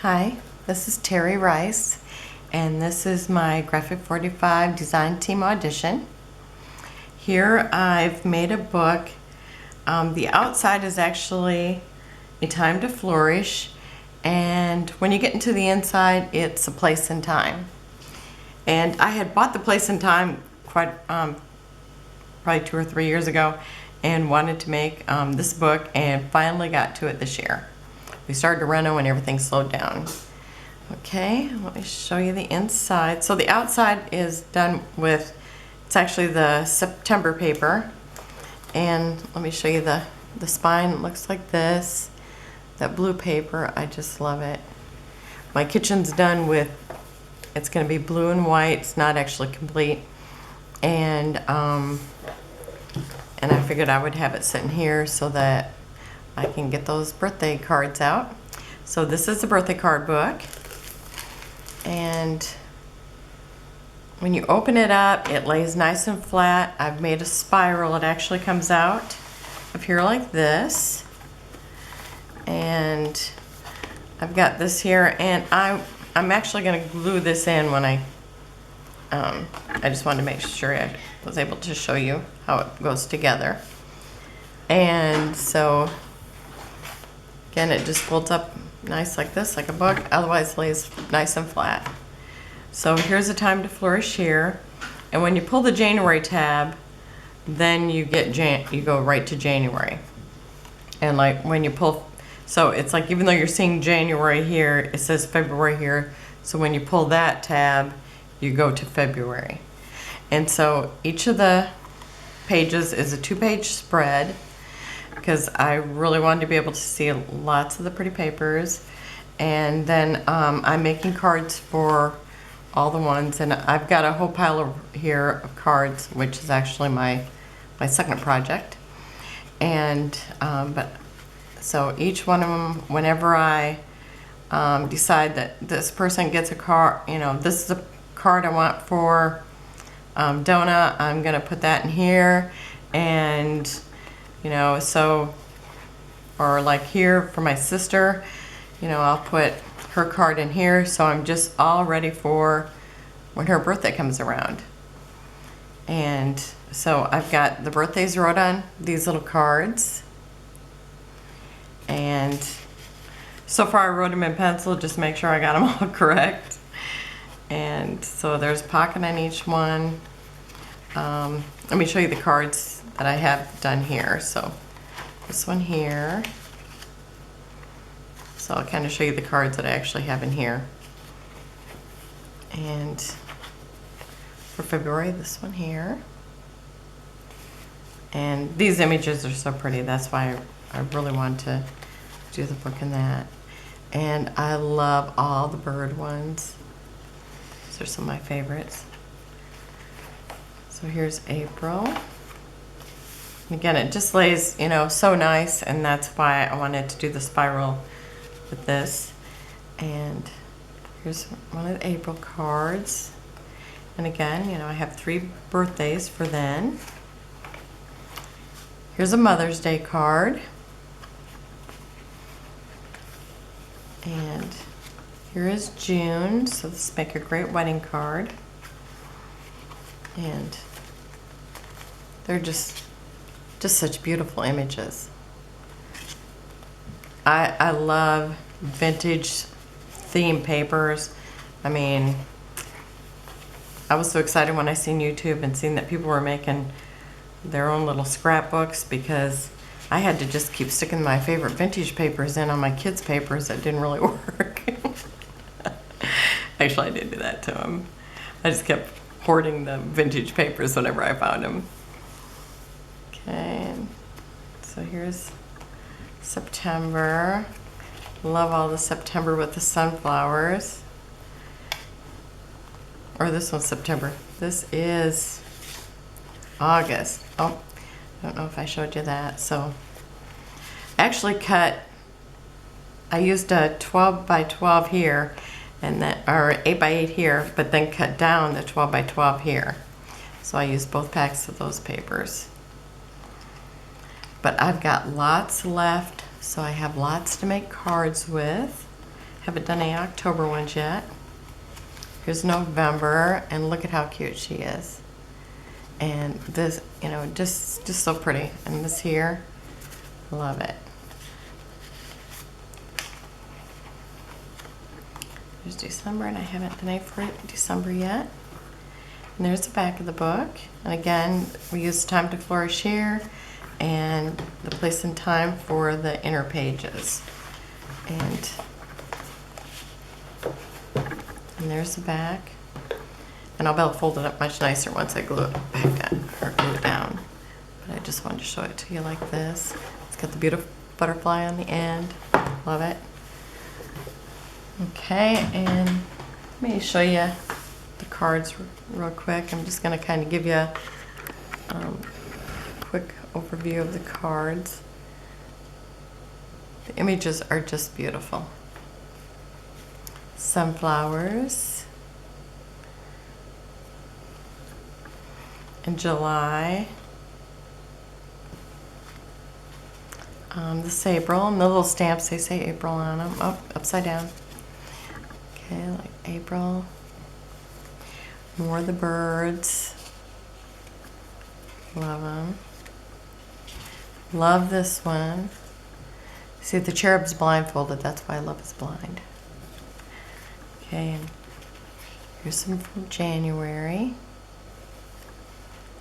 Hi, this is Terry Rice, and this is my Graphic 45 Design Team Audition. Here I've made a book. The outside is actually A Time to Flourish, and when you get into the inside, it's A Place and Time. And I had bought The Place and Time probably 2 or 3 years ago and wanted to make this book, and finally got to it this year. We started to reno and everything slowed down. Okay, let me show you the inside. So the outside is done with, it's actually the September paper. And let me show you the spine. It looks like this. That blue paper, I just love it. My kitchen's done with, it's going to be blue and white. It's not actually complete. And I figured I would have it sitting here so that I can get those birthday cards out. So this is the birthday card book, and when you open it up, it lays nice and flat. I've made a spiral. It actually comes out of here like this, and I've got this here, and I'm actually going to glue this in when I just wanted to make sure I was able to show you how it goes together. And so again, it just folds up nice like this, like a book, otherwise lays nice and flat. So here's A Time to Flourish here. And when you pull the January tab, then you get you go right to January. And like when you pull, so it's like even though you're seeing January here, it says February here. So when you pull that tab, you go to February. And so each of the pages is a 2-page spread, because I really wanted to be able to see lots of the pretty papers. And then I'm making cards for all the ones, and I've got a whole pile here of cards, which is actually my second project. And but so each one of them, whenever I decide that this person gets a card, you know, this is a card I want for Donna, I'm gonna put that in here. And you know, so, or like here for my sister, you know, I'll put her card in here, so I'm just all ready for when her birthday comes around. And so I've got the birthdays wrote on these little cards, and so far I wrote them in pencil just to make sure I got them all correct. And so there's a pocket on each one. Let me show you the cards that I have done here. So this one here. So I'll kind of show you the cards that I actually have in here. And for February, this one here. And these images are so pretty. That's why I really want to do the book in that. And I love all the bird ones. These are some of my favorites. So here's April. Again, it just lays, you know, so nice, and that's why I wanted to do the spiral with this. And here's one of the April cards. And again, you know, I have 3 birthdays for then. Here's a Mother's Day card. And here is June, so let's make a great wedding card. And they're just such beautiful images. I love vintage theme papers. I mean, I was so excited when I seen YouTube and seen that people were making their own little scrapbooks, because I had to just keep sticking my favorite vintage papers in on my kids' papers that didn't really work. Actually, I did do that to them. I just kept hoarding the vintage papers whenever I found them. Okay, so here's September. Love all the September with the sunflowers. Or this one's September. This is August. Oh, I don't know if I showed you that. So I actually I used a 12 by 12 here, and that, or 8 by 8 here, but then cut down the 12 by 12 here. So I used both packs of those papers. But I've got lots left, so I have lots to make cards with. Haven't done any October ones yet. Here's November, and look at how cute she is. And this, you know, just so pretty. And this here, love it. There's December, and I haven't done it for December yet. And there's the back of the book. And again, we use Time to Flourish here, and the place and time for the inner pages. And there's the back. And I'll be able to fold it up much nicer once I glue it back down, or glue it down. But I just wanted to show it to you like this. It's got the beautiful butterfly on the end. Love it. Okay, and let me show you the cards real quick. I'm just going to kind of give you a quick overview of the cards. The images are just beautiful. Sunflowers in July. This April, and the little stamps, they say April on them. Oh, upside down. Okay, like April. More of the birds. Love them. Love this one. See, the cherub's blindfolded. That's why I love his blind. Okay, and here's some from January.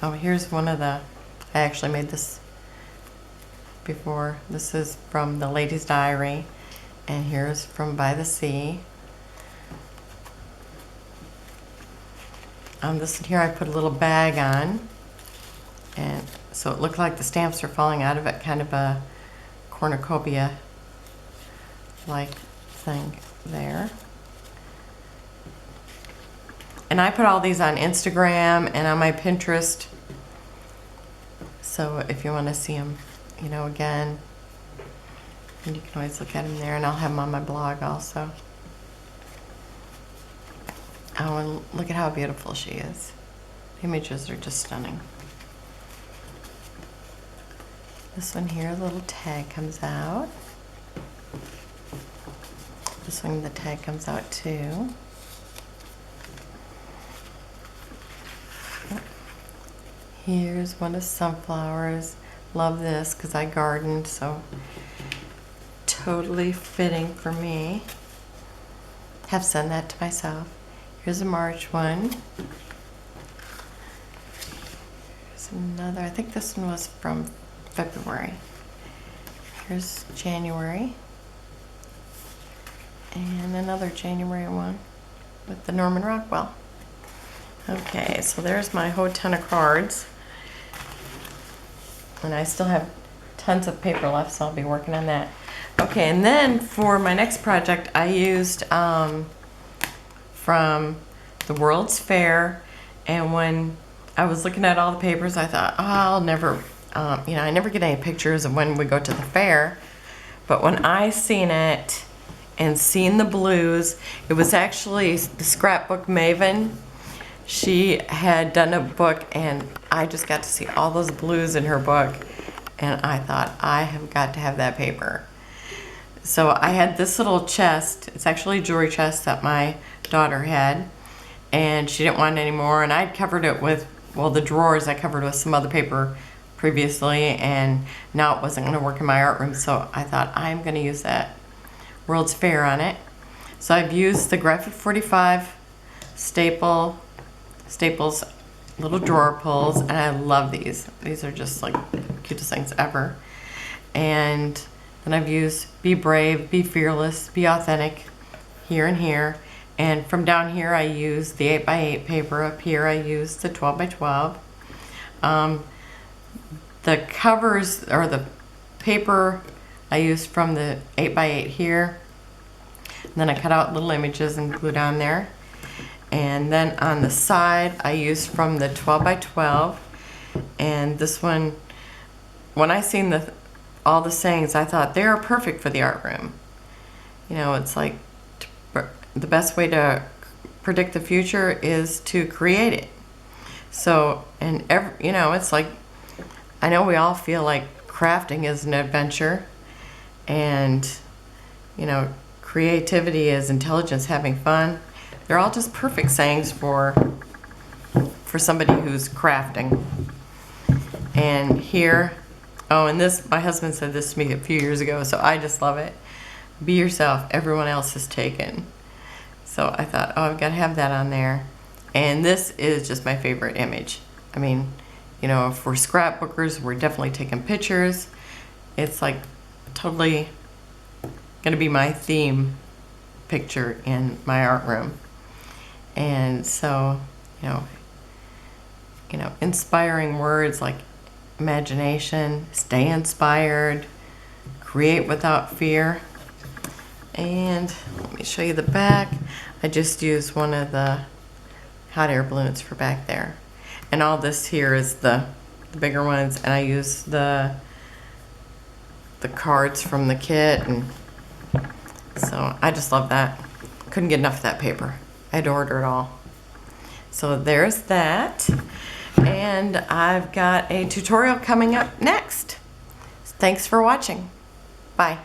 Oh, here's one of the, I actually made this before. This is from the Lady's Diary, and here's from By the Sea. This here I put a little bag on, and so it looked like the stamps are falling out of it, kind of a cornucopia like thing there. And I put all these on Instagram and on my Pinterest, so if you want to see them, you know, again, and you can always look at them there, and I'll have them on my blog also. Oh, and look at how beautiful she is. The images are just stunning. This one here, the little tag comes out. This one, the tag comes out too. Here's one of sunflowers. Love this because I gardened, so totally fitting for me. Have sent that to myself. Here's a March one. Here's another. I think this one was from February. Here's January. And another January one with the Norman Rockwell. Okay, so there's my whole ton of cards. And I still have tons of paper left, so I'll be working on that. Okay, and then for my next project, I used from the World's Fair, and when I was looking at all the papers, I thought, oh, I'll never, you know, I never get any pictures of when we go to the fair. But when I seen it and seen the blues, it was actually the scrapbook maven. She had done a book, and I just got to see all those blues in her book, and I thought, I have got to have that paper. So I had this little chest. It's actually a jewelry chest that my daughter had, and she didn't want it anymore, and I'd covered it with, well, the drawers I covered with some other paper previously, and now it wasn't going to work in my art room, so I thought I'm going to use that World's Fair on it. So I've used the Graphic 45 Staples little drawer pulls, and I love these. These are just like the cutest things ever. And then I've used Be Brave, Be Fearless, Be Authentic here and here. And from down here I use the 8x8 paper. Up here I use the 12x12. The covers, or the paper, I used from the 8x8 here. And then I cut out little images and glued on there. And then on the side I used from the 12x12. And this one, when I seen all the sayings, I thought they are perfect for the art room. You know, it's like the best way to predict the future is to create it. So, and you know, it's like, I know we all feel like crafting is an adventure, and you know, creativity is intelligence, having fun. They're all just perfect sayings for somebody who's crafting. And here, oh, and this, my husband said this to me a few years ago, so I just love it. Be yourself, everyone else is taken. So I thought, oh, I've got to have that on there. And this is just my favorite image. I mean, you know, if we're scrapbookers, we're definitely taking pictures. It's like totally gonna be my theme picture in my art room. And so, you know, inspiring words like imagination, stay inspired, create without fear. And let me show you the back. I just used one of the hot air balloons for back there. And all this here is the bigger ones, and I use the cards from the kit, and so I just love that. Couldn't get enough of that paper. I had to order it all. So there's that. And I've got a tutorial coming up next. Thanks for watching. Bye.